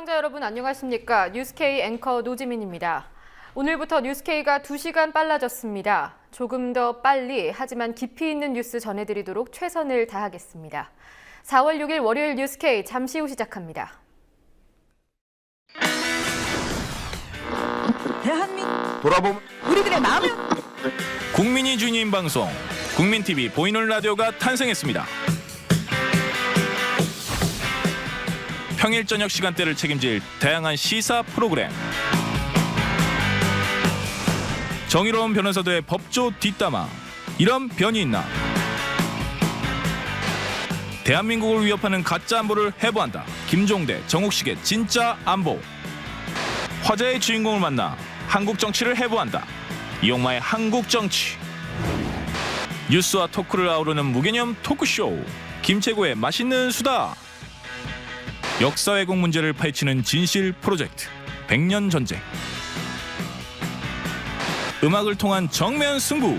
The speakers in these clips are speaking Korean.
시청자 여러분 안녕하십니까? 뉴스K 앵커 노지민입니다. 오늘부터 뉴스K가 2시간 빨라졌습니다. 조금 더 빨리 하지만 깊이 있는 뉴스 전해드리도록 최선을 다하겠습니다. 4월 6일 월요일 뉴스K 잠시 후 시작합니다. 돌아보면 우리들의 마음을 국민이 주인인 방송 국민TV 보이는 라디오가 탄생했습니다. 평일 저녁 시간대를 책임질 다양한 시사 프로그램, 정의로운 변호사들의 법조 뒷담화, 이런 변이 있나? 대한민국을 위협하는 가짜 안보를 해부한다. 김종대, 정욱식의 진짜 안보. 화제의 주인공을 만나 한국 정치를 해부한다. 이용마의 한국 정치. 뉴스와 토크를 아우르는 무개념 토크쇼. 김채구의 맛있는 수다. 역사 왜곡 문제를 파헤치는 진실 프로젝트 100년 전쟁. 음악을 통한 정면 승부.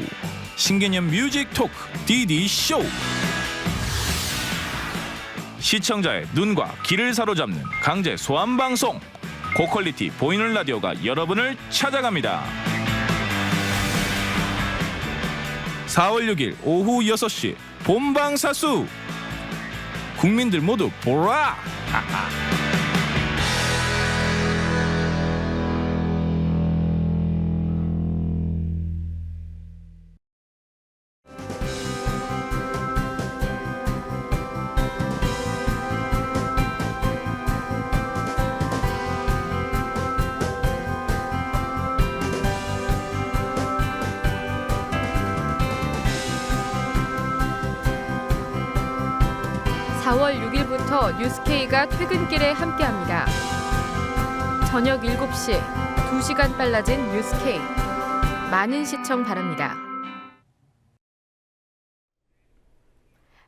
신개념 뮤직 토크 DD쇼. 시청자의 눈과 귀를 사로잡는 강제 소환 방송. 고퀄리티 보이는 라디오가 여러분을 찾아갑니다. 4월 6일 오후 6시 본방사수. 국민들 모두 보라. 하하. 4월 6일부터 뉴스K가 퇴근길에 함께합니다. 저녁 7시, 2시간 빨라진 뉴스K. 많은 시청 바랍니다.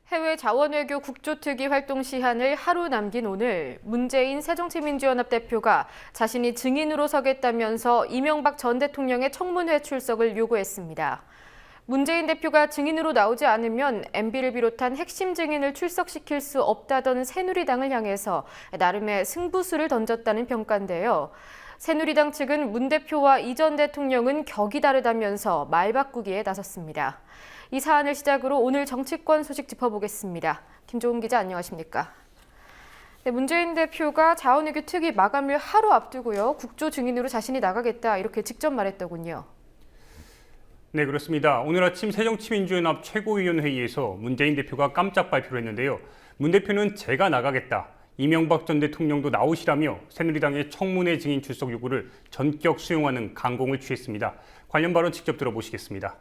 해외 자원외교 국조특위 활동 시한을 하루 남긴 오늘, 문재인 새정치민주연합 대표가 자신이 증인으로 서겠다면서 이명박 전 대통령의 청문회 출석을 요구했습니다. 문재인 대표가 증인으로 나오지 않으면 MB를 비롯한 핵심 증인을 출석시킬 수 없다던 새누리당을 향해서 나름의 승부수를 던졌다는 평가인데요. 새누리당 측은 문 대표와 이 전 대통령은 격이 다르다면서 말 바꾸기에 나섰습니다. 이 사안을 시작으로 오늘 정치권 소식 짚어보겠습니다. 김종훈 기자 안녕하십니까? 네, 문재인 대표가 자원외교 특위 마감을 하루 앞두고요. 국조 증인으로 자신이 나가겠다 이렇게 직접 말했더군요. 네, 그렇습니다. 오늘 아침 새정치민주연합 최고위원회의에서 문재인 대표가 깜짝 발표를 했는데요. 문 대표는 제가 나가겠다. 이명박 전 대통령도 나오시라며 새누리당의 청문회 증인 출석 요구를 전격 수용하는 강공을 취했습니다. 관련 발언 직접 들어보시겠습니다.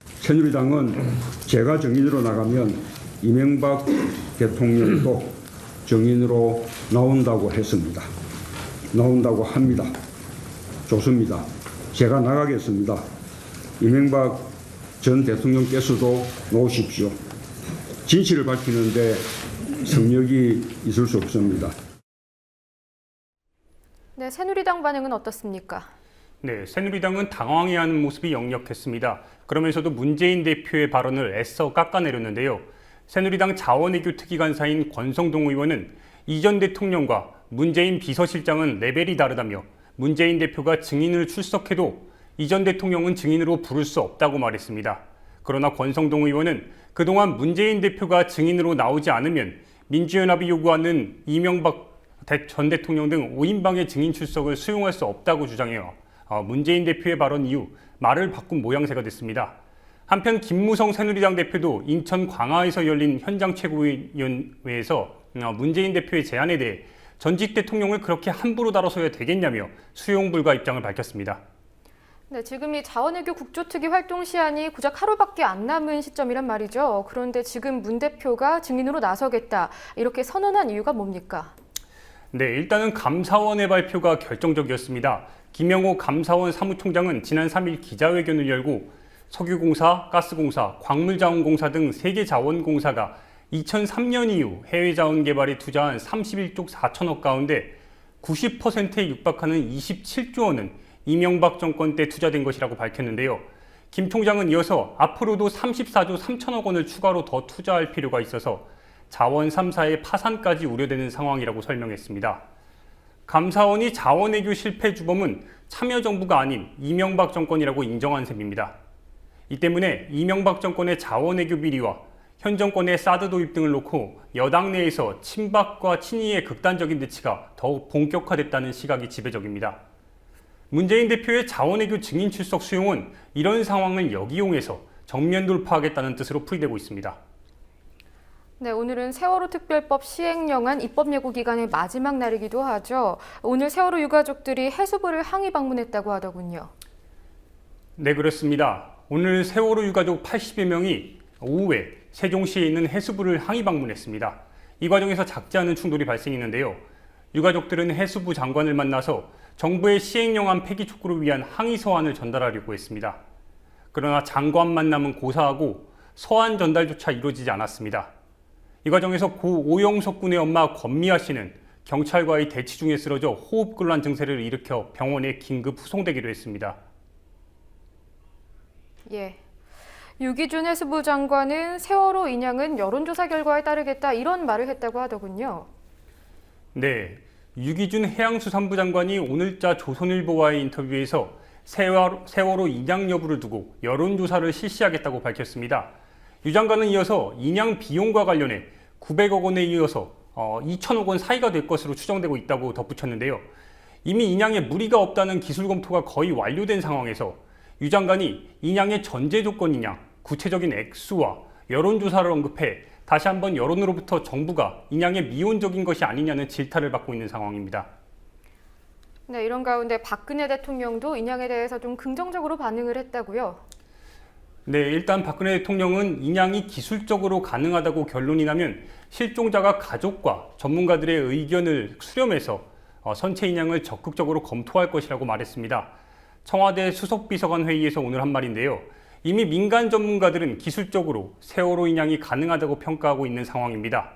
새누리당은 제가 증인으로 나가면 이명박 대통령도 증인으로 나온다고 했습니다. 나온다고 합니다. 좋습니다. 제가 나가겠습니다. 이명박 전 대통령께서도 나오십시오. 진실을 밝히는데 성역이 있을 수 없습니다. 네, 새누리당 반응은 어떻습니까? 네, 새누리당은 당황해하는 모습이 역력했습니다. 그러면서도 문재인 대표의 발언을 애써 깎아내렸는데요. 새누리당 자원외교 특위 간사인 권성동 의원은 이 전 대통령과 문재인 비서실장은 레벨이 다르다며 문재인 대표가 증인을 출석해도 이 전 대통령은 증인으로 부를 수 없다고 말했습니다. 그러나 권성동 의원은 그동안 문재인 대표가 증인으로 나오지 않으면 민주연합이 요구하는 이명박 전 대통령 등 5인방의 증인 출석을 수용할 수 없다고 주장해요. 문재인 대표의 발언 이후 말을 바꾼 모양새가 됐습니다. 한편 김무성 새누리당 대표도 인천 광화에서 열린 현장 최고위원회에서 문재인 대표의 제안에 대해 전직 대통령을 그렇게 함부로 다뤄서야 되겠냐며 수용 불가 입장을 밝혔습니다. 네, 지금 이 자원외교 국조특위 활동 시한이 고작 하루밖에 안 남은 시점이란 말이죠. 그런데 지금 문 대표가 증인으로 나서겠다 이렇게 선언한 이유가 뭡니까? 네, 일단은 감사원의 발표가 결정적이었습니다. 김영호 감사원 사무총장은 지난 3일 기자회견을 열고 석유공사, 가스공사, 광물자원공사 등 3개 자원공사가 2003년 이후 해외 자원 개발에 투자한 31조 4천억 가운데 90%에 육박하는 27조 원은 이명박 정권 때 투자된 것이라고 밝혔는데요. 김 총장은 이어서 앞으로도 34조 3천억 원을 추가로 더 투자할 필요가 있어서 자원 3사의 파산까지 우려되는 상황이라고 설명했습니다. 감사원이 자원외교 실패 주범은 참여정부가 아닌 이명박 정권이라고 인정한 셈입니다. 이 때문에 이명박 정권의 자원외교 비리와 현 정권의 사드 도입 등을 놓고 여당 내에서 친박과 친이의 극단적인 대치가 더욱 본격화됐다는 시각이 지배적입니다. 문재인 대표의 자원외교 증인 출석 수용은 이런 상황을 역이용해서 정면 돌파하겠다는 뜻으로 풀이되고 있습니다. 네, 오늘은 세월호 특별법 시행령안 입법 예고 기간의 마지막 날이기도 하죠. 오늘 세월호 유가족들이 해수부를 항의 방문했다고 하더군요. 네, 그렇습니다. 오늘 세월호 유가족 80여 명이 오후에 세종시에 있는 해수부를 항의 방문했습니다. 이 과정에서 작지 않은 충돌이 발생했는데요. 유가족들은 해수부 장관을 만나서 정부의 시행령안 폐기 촉구를 위한 항의 서한을 전달하려고 했습니다. 그러나 장관 만남은 고사하고 서한 전달조차 이루어지지 않았습니다. 이 과정에서 고 오영석 군의 엄마 권미아 씨는 경찰과의 대치 중에 쓰러져 호흡곤란 증세를 일으켜 병원에 긴급 후송되기도 했습니다. 예. 유기준 해수부 장관은 세월호 인양은 여론조사 결과에 따르겠다 이런 말을 했다고 하더군요. 네, 유기준 해양수산부 장관이 오늘자 조선일보와의 인터뷰에서 세월호 인양 여부를 두고 여론조사를 실시하겠다고 밝혔습니다. 유 장관은 이어서 인양 비용과 관련해 900억 원에 이어서 2천억 원 사이가 될 것으로 추정되고 있다고 덧붙였는데요. 이미 인양에 무리가 없다는 기술 검토가 거의 완료된 상황에서 유 장관이 인양의 전제 조건이냐, 구체적인 액수와 여론조사를 언급해 다시 한번 여론으로부터 정부가 인양에 미온적인 것이 아니냐는 질타를 받고 있는 상황입니다. 네, 이런 가운데 박근혜 대통령도 인양에 대해서 좀 긍정적으로 반응을 했다고요. 네, 일단 박근혜 대통령은 인양이 기술적으로 가능하다고 결론이 나면 실종자가 가족과 전문가들의 의견을 수렴해서 선체 인양을 적극적으로 검토할 것이라고 말했습니다. 청와대 수석비서관 회의에서 오늘 한 말인데요. 이미 민간 전문가들은 기술적으로 세월호 인양이 가능하다고 평가하고 있는 상황입니다.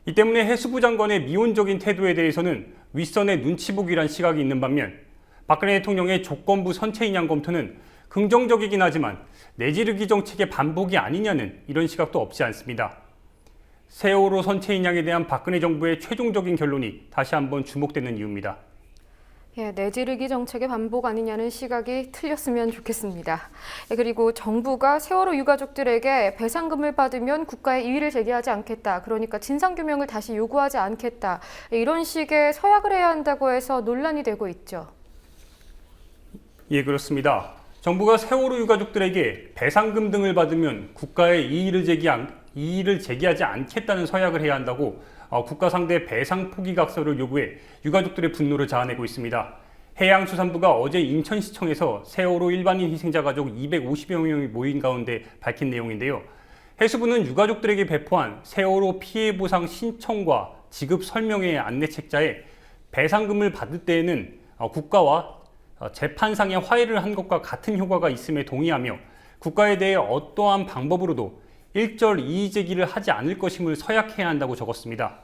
이 때문에 해수부 장관의 미온적인 태도에 대해서는 윗선의 눈치 보기란 시각이 있는 반면 박근혜 대통령의 조건부 선체 인양 검토는 긍정적이긴 하지만 내지르기 정책의 반복이 아니냐는 이런 시각도 없지 않습니다. 세월호 선체 인양에 대한 박근혜 정부의 최종적인 결론이 다시 한번 주목되는 이유입니다. 예, 내지르기 정책의 반복 아니냐는 시각이 틀렸으면 좋겠습니다. 예, 그리고 정부가 세월호 유가족들에게 배상금을 받으면 국가에 이의를 제기하지 않겠다. 그러니까 진상규명을 다시 요구하지 않겠다. 이런 식의 서약을 해야 한다고 해서 논란이 되고 있죠. 예, 그렇습니다. 정부가 세월호 유가족들에게 배상금 등을 받으면 국가에 이의를 제기하지 않겠다는 서약을 해야 한다고 국가 상대 배상 포기각서를 요구해 유가족들의 분노를 자아내고 있습니다. 해양수산부가 어제 인천시청에서 세월호 일반인 희생자 가족 250여 명이 모인 가운데 밝힌 내용인데요. 해수부는 유가족들에게 배포한 세월호 피해 보상 신청과 지급 설명의 안내 책자에 배상금을 받을 때에는 국가와 재판상의 화해를 한 것과 같은 효과가 있음에 동의하며 국가에 대해 어떠한 방법으로도 일절 이의 제기를 하지 않을 것임을 서약해야 한다고 적었습니다.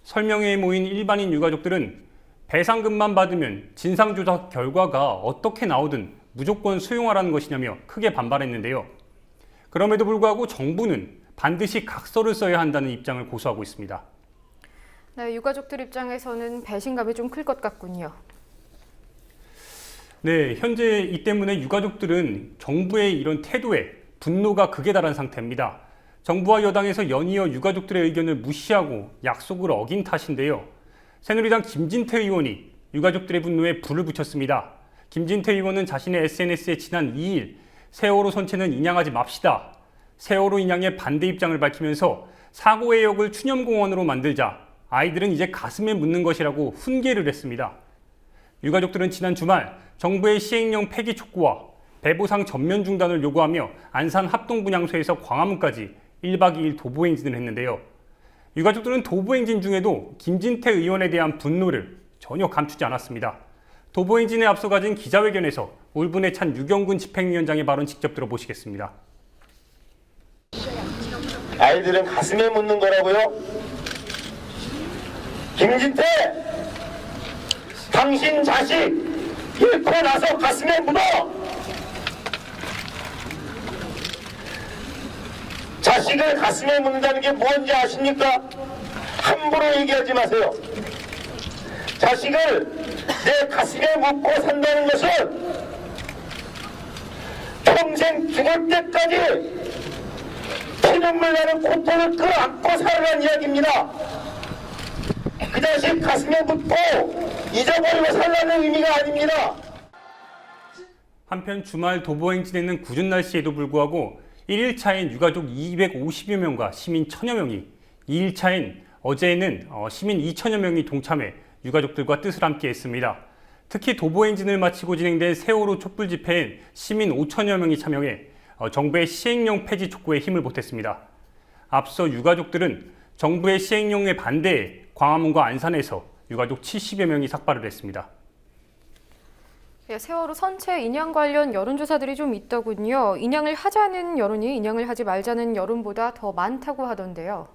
설명회에 모인 일반인 유가족들은 배상금만 받으면 진상조사 결과가 어떻게 나오든 무조건 수용하라는 것이냐며 크게 반발했는데요. 그럼에도 불구하고 정부는 반드시 각서를 써야 한다는 입장을 고수하고 있습니다. 네, 유가족들 입장에서는 배신감이 좀 클 것 같군요. 네, 현재 이 때문에 유가족들은 정부의 이런 태도에 분노가 극에 달한 상태입니다. 정부와 여당에서 연이어 유가족들의 의견을 무시하고 약속을 어긴 탓인데요. 새누리당 김진태 의원이 유가족들의 분노에 불을 붙였습니다. 김진태 의원은 자신의 SNS에 지난 2일 세월호 선체는 인양하지 맙시다. 세월호 인양에 반대 입장을 밝히면서 사고의 역을 추념공원으로 만들자 아이들은 이제 가슴에 묻는 것이라고 훈계를 했습니다. 유가족들은 지난 주말 정부의 시행령 폐기 촉구와 배보상 전면 중단을 요구하며 안산 합동분향소에서 광화문까지 1박 2일 도보행진을 했는데요. 유가족들은 도보행진 중에도 김진태 의원에 대한 분노를 전혀 감추지 않았습니다. 도보행진에 앞서 가진 기자회견에서 울분에 찬 유경근 집행위원장의 발언 직접 들어보시겠습니다. 아이들은 가슴에 묻는 거라고요? 김진태! 당신 자식 잃고 나서 가슴에 묻어! 자식을 가슴에 묻는다는 게 뭔지 아십니까? 함부로 얘기하지 마세요. 자식을 내 가슴에 묻고 산다는 것은 평생 죽을 때까지 피눈물 나는 고통을 끌어안고 살아가는 이야기입니다. 그 자식 가슴에 묻고 잊어버리고 살라는 의미가 아닙니다. 한편 주말 도보행진에는 궂은 날씨에도 불구하고 1일차엔 유가족 250여 명과 시민 1000여 명이, 2일차엔 어제는 시민 2000여 명이 동참해 유가족들과 뜻을 함께 했습니다. 특히 도보행진을 마치고 진행된 세월호 촛불 집회엔 시민 5000여 명이 참여해 정부의 시행령 폐지 촉구에 힘을 보탰습니다. 앞서 유가족들은 정부의 시행령에 반대해 광화문과 안산에서 유가족 70여 명이 삭발을 했습니다. 예, 세월호 선체 인양 관련 여론조사들이 좀 있더군요. 인양을 하자는 여론이 인양을 하지 말자는 여론보다 더 많다고 하던데요.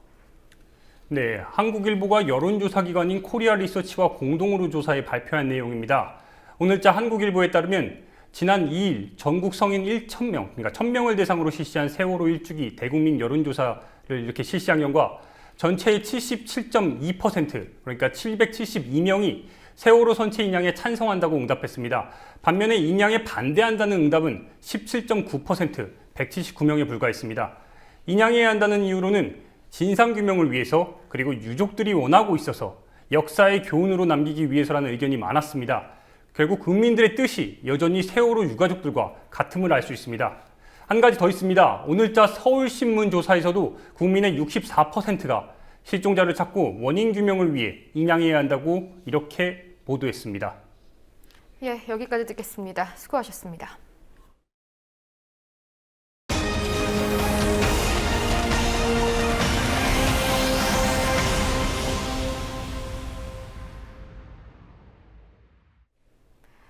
네, 한국일보가 여론조사 기관인 코리아 리서치와 공동으로 조사해 발표한 내용입니다. 오늘자 한국일보에 따르면 지난 2일 전국 성인 1,000명, 그러니까 1,000명을 대상으로 실시한 세월호 일주기 대국민 여론조사를 이렇게 실시한 결과 전체의 77.2%, 그러니까 772명이 세월호 선체 인양에 찬성한다고 응답했습니다. 반면에 인양에 반대한다는 응답은 17.9%, 179명에 불과했습니다. 인양해야 한다는 이유로는 진상규명을 위해서, 그리고 유족들이 원하고 있어서 역사의 교훈으로 남기기 위해서라는 의견이 많았습니다. 결국 국민들의 뜻이 여전히 세월호 유가족들과 같음을 알 수 있습니다. 한 가지 더 있습니다. 오늘자 서울신문 조사에서도 국민의 64%가 실종자를 찾고 원인 규명을 위해 인양해야 한다고 이렇게 보도했습니다. 예, 여기까지 듣겠습니다. 수고하셨습니다.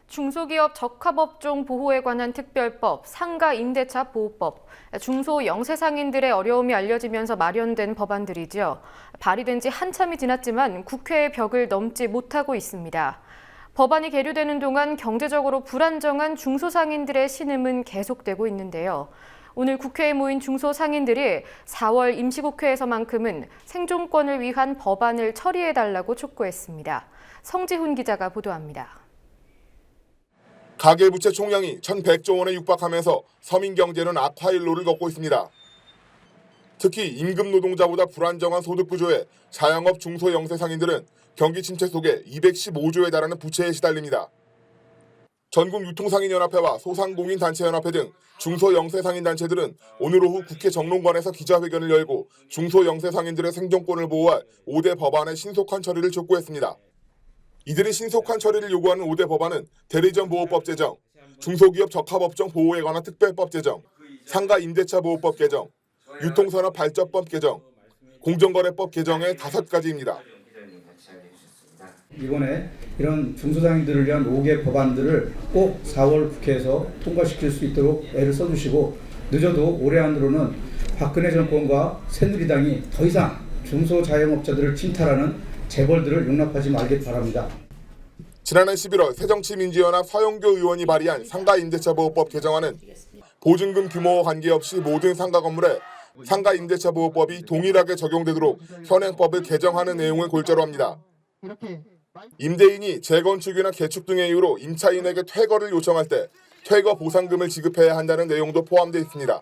중소기업 적합업종 보호에 관한 특별법, 상가임대차 보호법, 중소영세상인들의 어려움이 알려지면서 마련된 법안들이죠. 발의된 지 한참이 지났지만 국회의 벽을 넘지 못하고 있습니다. 법안이 계류되는 동안 경제적으로 불안정한 중소상인들의 신음은 계속되고 있는데요. 오늘 국회에 모인 중소상인들이 4월 임시국회에서만큼은 생존권을 위한 법안을 처리해달라고 촉구했습니다. 성지훈 기자가 보도합니다. 가계부채 총량이 1,100조 원에 육박하면서 서민 경제는 악화일로를 걷고 있습니다. 특히 임금 노동자보다 불안정한 소득 구조에 자영업 중소영세상인들은 경기 침체 속에 215조에 달하는 부채에 시달립니다. 전국유통상인연합회와 소상공인단체연합회 등 중소영세상인단체들은 오늘 오후 국회 정론관에서 기자회견을 열고 중소영세상인들의 생존권을 보호할 5대 법안의 신속한 처리를 촉구했습니다. 이들이 신속한 처리를 요구하는 5대 법안은 대리점보호법 제정, 중소기업 적합업종 보호에 관한 특별법 제정, 상가임대차 보호법 개정, 유통산업발전법 개정, 공정거래법 개정의 5가지입니다. 이번에 이런 중소상인들을 위한 5개 법안들을 꼭 4월 국회에서 통과시킬 수 있도록 애를 써주시고, 늦어도 올해 안으로는 박근혜 정권과 새누리당이 더 이상 중소자영업자들을 침탈하는 재벌들을 용납하지 말길 바랍니다. 지난해 11월 새정치민주연합 서영교 의원이 발의한 상가임대차보호법 개정안은 보증금 규모와 관계없이 모든 상가 건물에 상가임대차보호법이 동일하게 적용되도록 현행법을 개정하는 내용을 골자로 합니다. 임대인이 재건축이나 개축 등의 이유로 임차인에게 퇴거를 요청할 때 퇴거 보상금을 지급해야 한다는 내용도 포함되어 있습니다.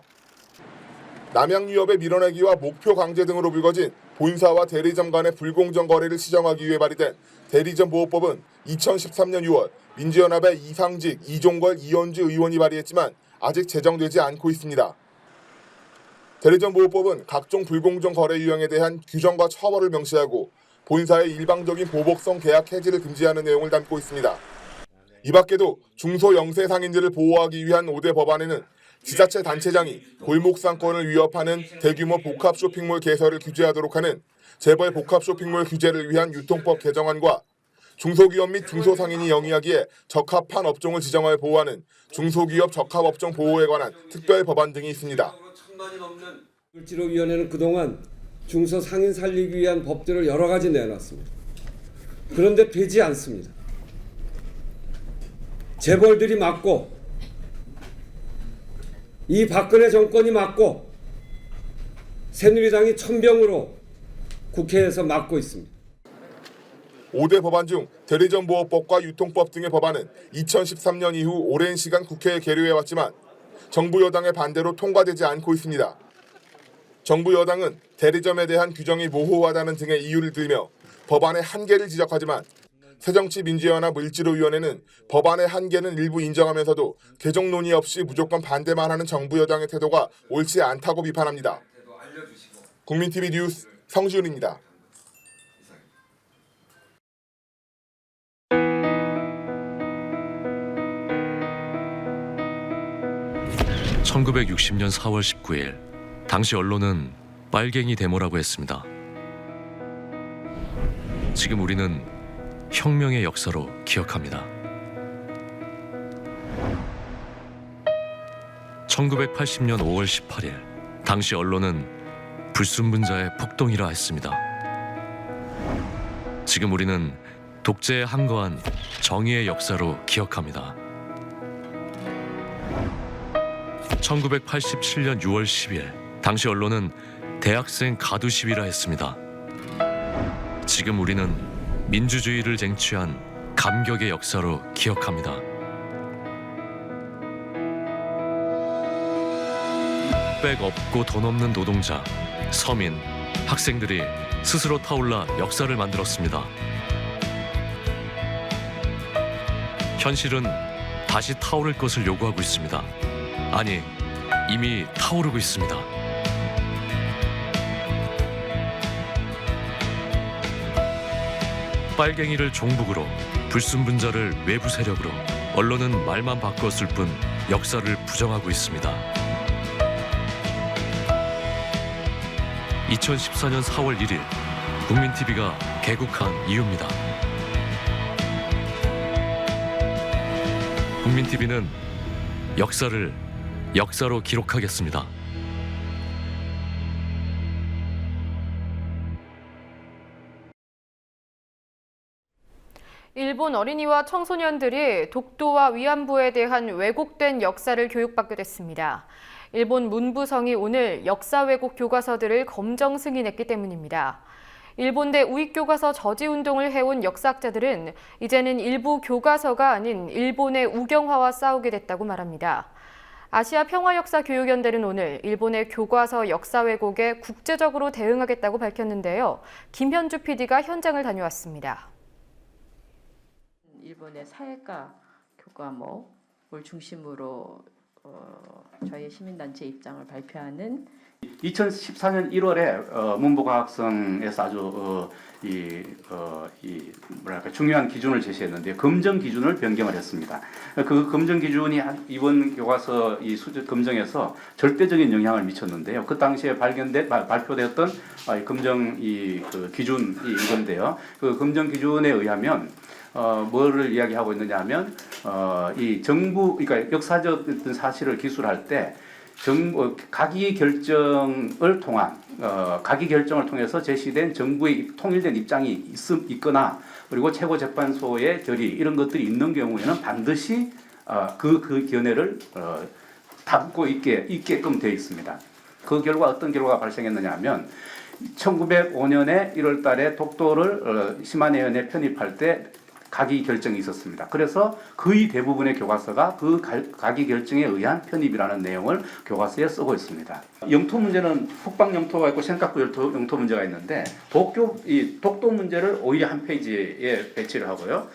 남양유업의 밀어내기와 목표 강제 등으로 불거진 본사와 대리점 간의 불공정 거래를 시정하기 위해 발의된 대리점 보호법은 2013년 6월 민주연합의 이상직, 이종걸, 이현주 의원이 발의했지만 아직 제정되지 않고 있습니다. 대리점 보호법은 각종 불공정 거래 유형에 대한 규정과 처벌을 명시하고 본사의 일방적인 보복성 계약 해지를 금지하는 내용을 담고 있습니다. 이 밖에도 중소영세상인들을 보호하기 위한 5대 법안에는 지자체 단체장이 골목상권을 위협하는 대규모 복합 쇼핑몰 개설을 규제하도록 하는 재벌 복합 쇼핑몰 규제를 위한 유통법 개정안과 중소기업 및 중소상인이 영위하기에 적합한 업종을 지정하여 보호하는 중소기업 적합업종 보호에 관한 특별 법안 등이 있습니다. 물지로위원회는 그동안 중소상인 살리기 위한 법들을 여러 가지 내놨습니다. 그런데 되지 않습니다. 재벌들이 막고 이 박근혜 정권이 막고 새누리당이 천병으로 국회에서 막고 있습니다. 5대 법안 중 대리점보호법과 유통법 등의 법안은 2013년 이후 오랜 시간 국회에 계류해왔지만 정부 여당의 반대로 통과되지 않고 있습니다. 정부 여당은 대리점에 대한 규정이 모호하다는 등의 이유를 들며 법안의 한계를 지적하지만 새정치민주연합 을지로위원회는 법안의 한계는 일부 인정하면서도 개정 논의 없이 무조건 반대만 하는 정부 여당의 태도가 옳지 않다고 비판합니다. 국민TV 뉴스 성시훈입니다. (1960년 4월 19일) 당시 언론은 빨갱이 데모라고 했습니다. 지금 우리는 혁명의 역사로 기억합니다. 1980년 5월 18일 당시 언론은 불순분자의 폭동이라 했습니다. 지금 우리는 독재에 항거한 정의의 역사로 기억합니다. 1987년 6월 10일 당시 언론은 대학생 가두 시위라 했습니다. 지금 우리는 민주주의를 쟁취한 감격의 역사로 기억합니다. 백 없고 돈 없는 노동자, 서민, 학생들이 스스로 타올라 역사를 만들었습니다. 현실은 다시 타오를 것을 요구하고 있습니다. 아니, 이미 타오르고 있습니다. 빨갱이를 종북으로, 불순분자를 외부 세력으로, 언론은 말만 바꿨을 뿐 역사를 부정하고 있습니다. 2014년 4월 1일 국민TV가 개국한 이유입니다. 국민TV는 역사를 역사로 기록하겠습니다. 일본 어린이와 청소년들이 독도와 위안부에 대한 왜곡된 역사를 교육받게 됐습니다. 일본 문부성이 오늘 역사 왜곡 교과서들을 검정 승인했기 때문입니다. 일본대 우익교과서 저지운동을 해온 역사학자들은 이제는 일부 교과서가 아닌 일본의 우경화와 싸우게 됐다고 말합니다. 아시아 평화역사교육연대는 오늘 일본의 교과서 역사 왜곡에 국제적으로 대응하겠다고 밝혔는데요. 김현주 PD가 현장을 다녀왔습니다. 일본의 사회과 교과목을 중심으로 저희 시민단체 입장을 발표하는 2014년 1월에 문부과학성에서 아주 중요한 기준을 제시했는데 검정 기준을 변경을 했습니다. 그 검정 기준이 이번 교과서 이 수준 검정에서 절대적인 영향을 미쳤는데요. 그 당시에 발표되었던 검정 그 기준이 이건데요. 그 검정 기준에 의하면 뭐를 이야기하고 있느냐 하면 이 정부 그러니까 역사적 어떤 사실을 기술할 때 가기 결정을 통해서 제시된 정부의 통일된 입장이 있거나 그리고 최고재판소의 결의 이런 것들이 있는 경우에는 반드시 그 견해를 담고 있게끔 되어 있습니다. 그 결과 어떤 결과가 발생했느냐 하면 1905년에 1월 달에 독도를 시마네현에 편입할 때 가기 결정이 있었습니다. 그래서 거의 대부분의 교과서가 그 가기 결정에 의한 편입이라는 내용을 교과서에 쓰고 있습니다. 영토 문제는 북방 영토가 있고 센카쿠 영토 문제가 있는데 독도 문제를 오히려 한 페이지에 배치를 하고요.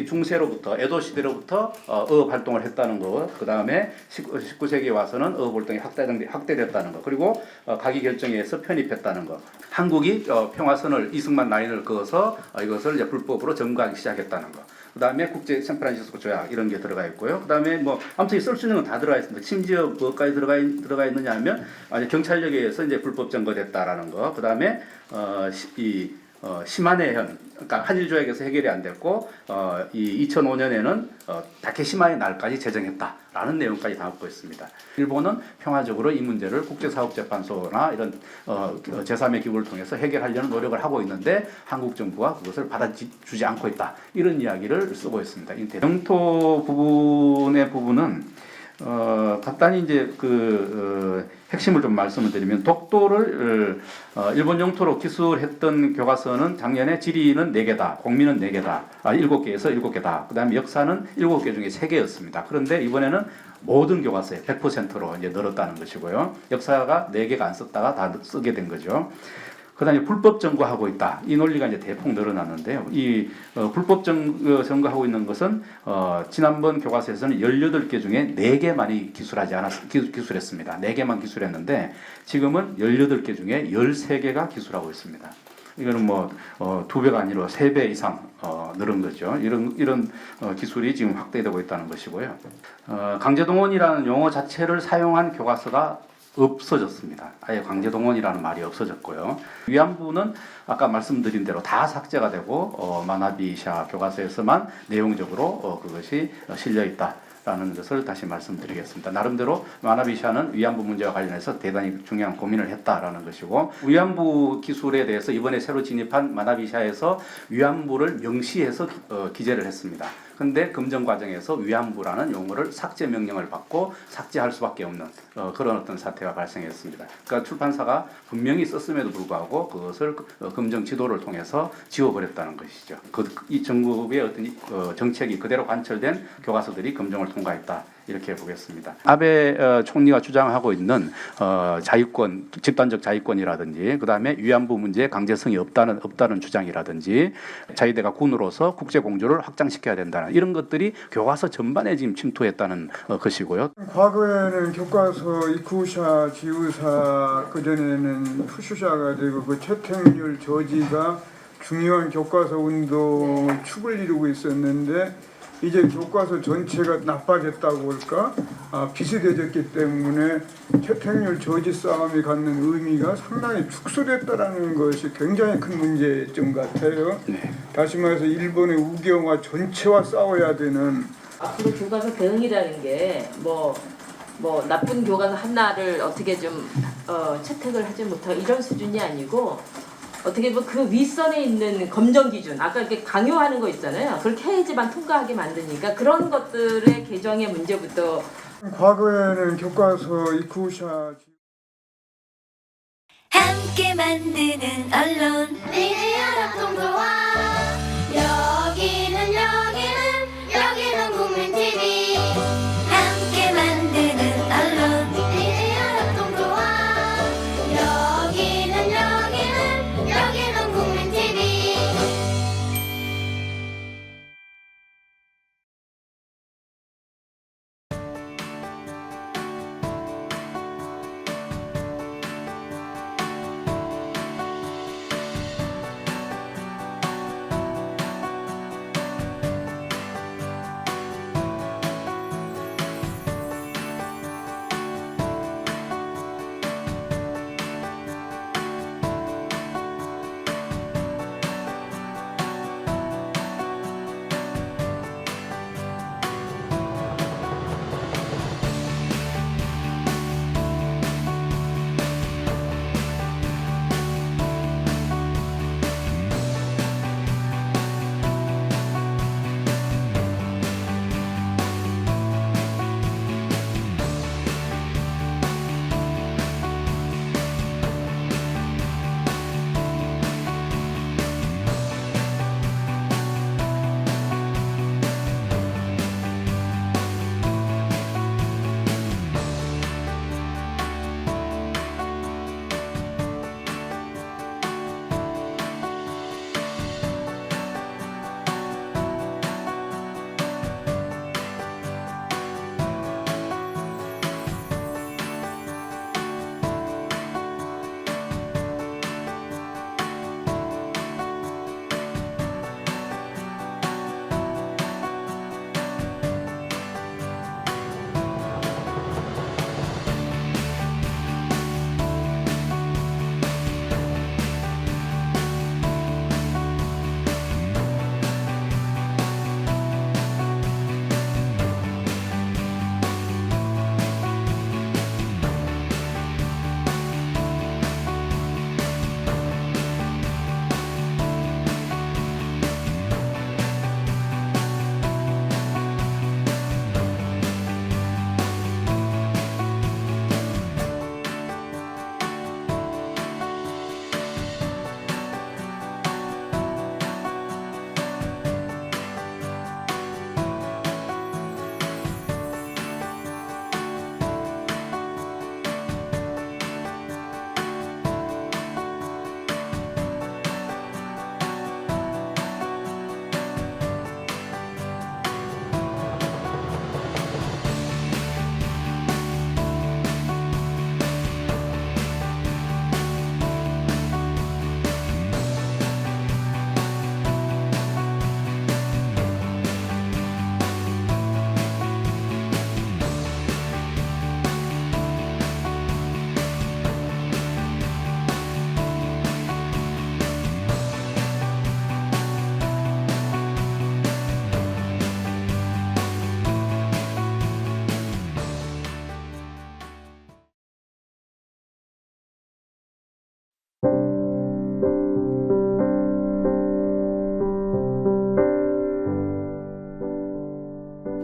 중세로부터 에도 시대로부터 어업 활동을 했다는 거, 그 다음에 19세기에 와서는 어업 활동이 확대됐다는 거, 그리고 가기 결정에 의해서 편입했다는 거. 한국이 평화선을 이승만 라인을 그어서 이것을 이제 불법으로 점거하기 시작했다는 거. 그 다음에 국제 샌프란시스코 조약 이런 게 들어가 있고요. 그 다음에 아무튼 쓸 수 있는 건 다 들어가 있습니다. 심지어 뭐까지 들어가 있느냐 하면 경찰력에 의해서 이제 불법 점거됐다라는 거. 그 다음에 시마네현, 그러니까 한일 조약에서 해결이 안 됐고 2005년에는 다케시마의 날까지 제정했다라는 내용까지 담고 있습니다. 일본은 평화적으로 이 문제를 국제사법재판소나 이런 제3의 기구를 통해서 해결하려는 노력을 하고 있는데 한국 정부가 그것을 받아주지 않고 있다. 이런 이야기를 쓰고 있습니다. 영토 부분은 간단히 이제 핵심을 좀 말씀을 드리면 독도를 일본 영토로 기술했던 교과서는 작년에 지리는 4개다, 공민은 4개다, 7개에서 7개다. 그다음에 역사는 7개 중에 3개였습니다. 그런데 이번에는 모든 교과서에 100%로 이제 늘었다는 것이고요. 역사가 4개가 안 썼다가 다 쓰게 된 거죠. 그다음에 불법 점거하고 있다. 이 논리가 이제 대폭 늘어났는데요. 이 불법 점거하고 있는 것은 지난번 교과서에서는 18개 중에 4개만이 기술했습니다. 4개만 기술했는데 지금은 18개 중에 13개가 기술하고 있습니다. 이거는 뭐 2배가 아니라 3배 이상 늘은 거죠. 이런 기술이 지금 확대되고 있다는 것이고요. 강제동원이라는 용어 자체를 사용한 교과서가 없어졌습니다. 아예 강제동원이라는 말이 없어졌고요. 위안부는 아까 말씀드린 대로 다 삭제가 되고 마나비샤 교과서에서만 내용적으로 그것이 실려 있다라는 것을 다시 말씀드리겠습니다. 나름대로 마나비샤는 위안부 문제와 관련해서 대단히 중요한 고민을 했다라는 것이고, 위안부 기술에 대해서 이번에 새로 진입한 마나비샤에서 위안부를 명시해서 기재를 했습니다. 근데 검정 과정에서 위안부라는 용어를 삭제 명령을 받고 삭제할 수밖에 없는 그런 어떤 사태가 발생했습니다. 그러니까 출판사가 분명히 썼음에도 불구하고 그것을 검정 지도를 통해서 지워버렸다는 것이죠. 이 전국의 어떤 정책이 그대로 관철된 교과서들이 검정을 통과했다. 이렇게 보겠습니다. 아베 총리가 주장하고 있는 자유권, 집단적 자유권이라든지, 그 다음에 위안부 문제에 강제성이 없다는 주장이라든지, 자위대가 군으로서 국제 공조를 확장시켜야 된다는 이런 것들이 교과서 전반에 지금 침투했다는 것이고요. 과거에는 교과서 이쿠샤, 지우사, 그 전에는 푸슈샤가 되고 그 채택률 저지가 중요한 교과서 운동의 축을 이루고 있었는데, 이제 교과서 전체가 나빠졌다고 할까? 비슷해졌기 때문에 채택률 저지 싸움이 갖는 의미가 상당히 축소됐다라는 것이 굉장히 큰 문제점 같아요. 네. 다시 말해서 일본의 우경화 전체와 싸워야 되는. 앞으로 교과서 대응이라는 게 뭐 나쁜 교과서 하나를 어떻게 좀 채택을 하지 못하고 이런 수준이 아니고, 어떻게 보면 그 윗선에 있는 검정 기준, 아까 이렇게 강요하는 거 있잖아요. 그렇게 해야지만 통과하게 만드니까 그런 것들의 개정의 문제부터. 과거에는 교과서 이쿠샤 함께 만드는 언론 미디어 동서와 여기는 국민 TV. 함께 만드는 언론 미디어 동서와 여기는 국민 TV.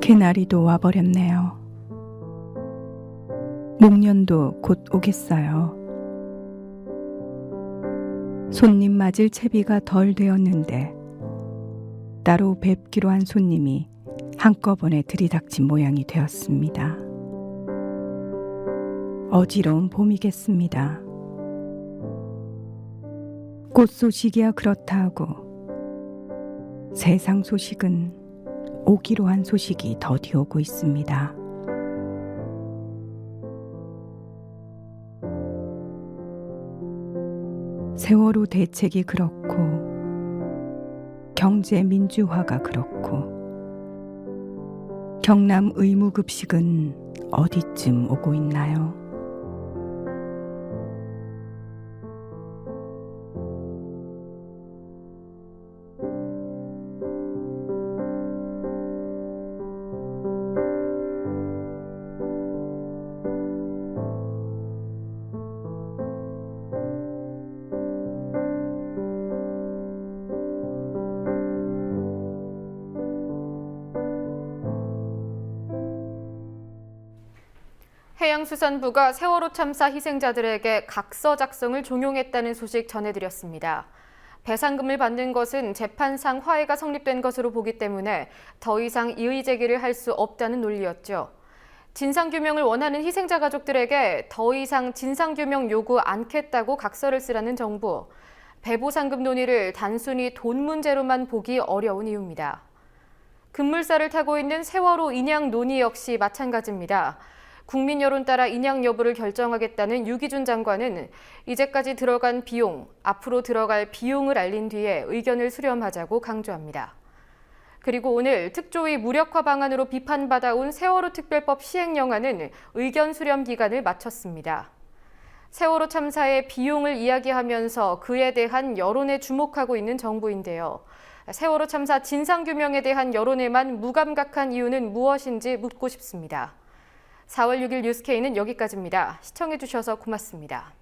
개나리도 와버렸네요. 목련도 곧 오겠어요. 손님 맞을 채비가 덜 되었는데 따로 뵙기로 한 손님이 한꺼번에 들이닥친 모양이 되었습니다. 어지러운 봄이겠습니다. 꽃 소식이야 그렇다 하고 세상 소식은 오기로 한 소식이 더디 오고 있습니다. 세월호 대책이 그렇고 경제 민주화가 그렇고 경남 의무급식은 어디쯤 오고 있나요? 해양수산부가 세월호 참사 희생자들에게 각서 작성을 종용했다는 소식 전해드렸습니다. 배상금을 받는 것은 재판상 화해가 성립된 것으로 보기 때문에 더 이상 이의 제기를 할 수 없다는 논리였죠. 진상규명을 원하는 희생자 가족들에게 더 이상 진상규명 요구 않겠다고 각서를 쓰라는 정부. 배보상금 논의를 단순히 돈 문제로만 보기 어려운 이유입니다. 급물살을 타고 있는 세월호 인양 논의 역시 마찬가지입니다. 국민 여론 따라 인양 여부를 결정하겠다는 유기준 장관은 이제까지 들어간 비용, 앞으로 들어갈 비용을 알린 뒤에 의견을 수렴하자고 강조합니다. 그리고 오늘 특조위 무력화 방안으로 비판받아온 세월호 특별법 시행령안은 의견 수렴 기간을 마쳤습니다. 세월호 참사의 비용을 이야기하면서 그에 대한 여론에 주목하고 있는 정부인데요. 세월호 참사 진상규명에 대한 여론에만 무감각한 이유는 무엇인지 묻고 싶습니다. 4월 6일 뉴스K는 여기까지입니다. 시청해주셔서 고맙습니다.